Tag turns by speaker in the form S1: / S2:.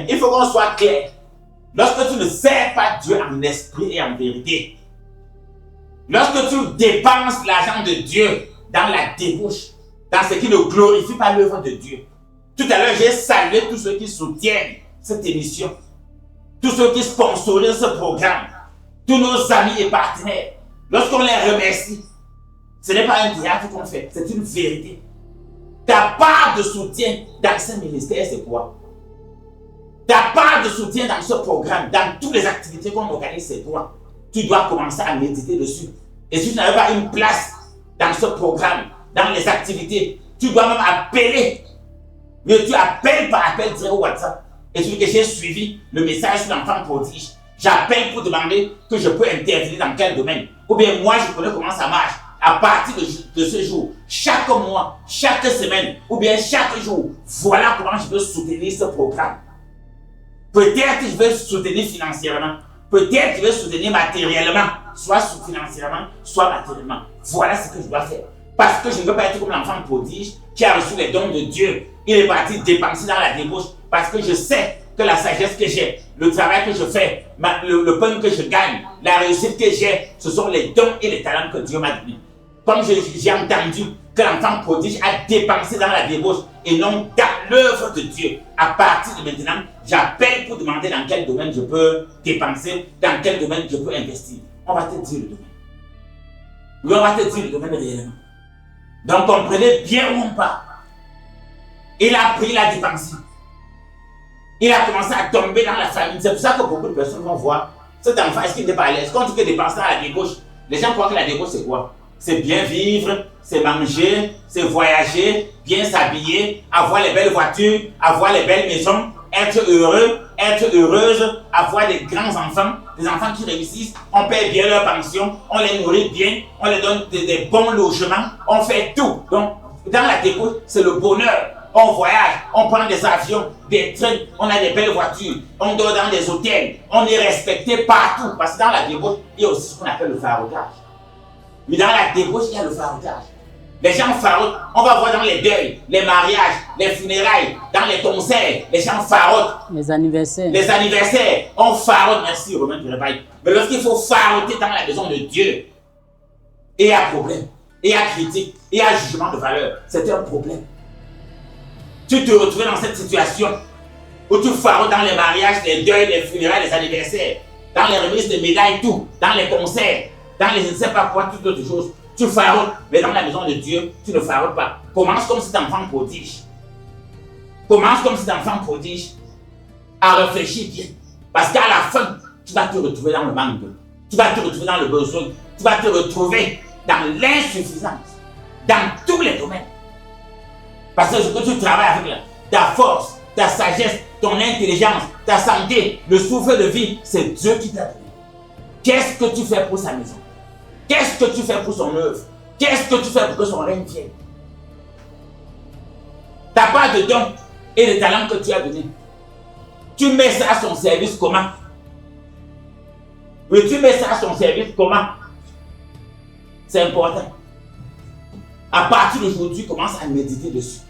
S1: bien, il faut qu'on soit clair. Lorsque tu ne sers pas Dieu en esprit et en vérité, lorsque tu dépenses l'argent de Dieu dans la débauche, dans ce qui ne glorifie pas l'œuvre de Dieu. Tout à l'heure, j'ai salué tous ceux qui soutiennent cette émission, tous ceux qui sponsorisent ce programme, tous nos amis et partenaires. Lorsqu'on les remercie, ce n'est pas un théâtre qu'on fait, c'est une vérité. Ta part de soutien dans ce ministère, c'est quoi? Ta part de soutien dans ce programme, dans toutes les activités qu'on organise, c'est quoi? Tu dois commencer à méditer dessus. Et si tu n'avais pas une place dans ce programme, dans les activités, tu dois même appeler. Mais tu appelles par appel direct au WhatsApp. Et tu dis que j'ai suivi le message sur l'enfant prodige. J'appelle pour demander que je peux intervenir dans quel domaine. Ou bien moi, je connais comment ça marche. À partir de ce jour, chaque mois, chaque semaine, ou bien chaque jour, voilà comment je peux soutenir ce programme. Peut-être que je vais soutenir financièrement. Peut-être que je vais soutenir matériellement. Soit financièrement, soit matériellement. Voilà ce que je dois faire. Parce que je ne veux pas être comme l'enfant prodige qui a reçu les dons de Dieu. Il est parti dépenser dans la débauche. Parce que je sais que la sagesse que j'ai, le travail que je fais, le pain que je gagne, la réussite que j'ai, ce sont les dons et les talents que Dieu m'a donnés. Comme j'ai entendu que l'enfant prodige a dépensé dans la débauche et non dans l'œuvre de Dieu. À partir de maintenant, j'appelle pour demander dans quel domaine je peux dépenser, dans quel domaine je peux investir. On va te dire le domaine. Oui, on va te dire le domaine réellement. Donc comprenez bien où on part. Il a pris la dépense. Il a commencé à tomber dans la famine. C'est pour ça que beaucoup de personnes vont voir cet enfant, est-ce qu'il n'est pas à l'aise? Quand on dit que dépenser dans la débauche, les gens croient que la débauche c'est quoi? C'est bien vivre, c'est manger, c'est voyager, bien s'habiller, avoir les belles voitures, avoir les belles maisons, être heureux, être heureuse, avoir des grands enfants, des enfants qui réussissent, on paye bien leur pension, on les nourrit bien, on les donne des bons logements, on fait tout. Donc, dans la débauche, c'est le bonheur. On voyage, on prend des avions, des trains, on a des belles voitures, on dort dans des hôtels, on est respecté partout. Parce que dans la débauche, il y a aussi ce qu'on appelle le faraudage. Mais dans la débauche, il y a le faraudage. Les gens faraudent, on va voir dans les deuils, les mariages, les funérailles, dans les concerts, les gens faraudent.
S2: Les anniversaires.
S1: Les anniversaires, on faraude, merci Romain de Réveil. Mais lorsqu'il faut farauder dans la maison de Dieu, il y a problème, il y a critique, il y a jugement de valeur. C'est un problème. Tu te retrouves dans cette situation où tu faraudes dans les mariages, les deuils, les funérailles, les anniversaires, dans les remises de médailles, tout, dans les concerts, dans les je ne sais pas quoi, toutes autres choses. Tu faraudes, mais dans la maison de Dieu, tu ne faraudes pas. Commence comme cet enfant prodige. Commence comme cet enfant prodige à réfléchir bien. Parce qu'à la fin, tu vas te retrouver dans le manque. Tu vas te retrouver dans le besoin. Tu vas te retrouver dans l'insuffisance. Dans tous les domaines. Parce que ce que tu travailles avec ta force, ta sagesse, ton intelligence, ta santé, le souffle de vie, c'est Dieu qui t'a donné. Qu'est-ce que tu fais pour sa maison? Qu'est-ce que tu fais pour son œuvre? Qu'est-ce que tu fais pour que son règne vienne? Ta part de dons et de talents que tu as donné, tu mets ça à son service comment? Oui, tu mets ça à son service comment? C'est important. À partir d'aujourd'hui, commence à méditer dessus.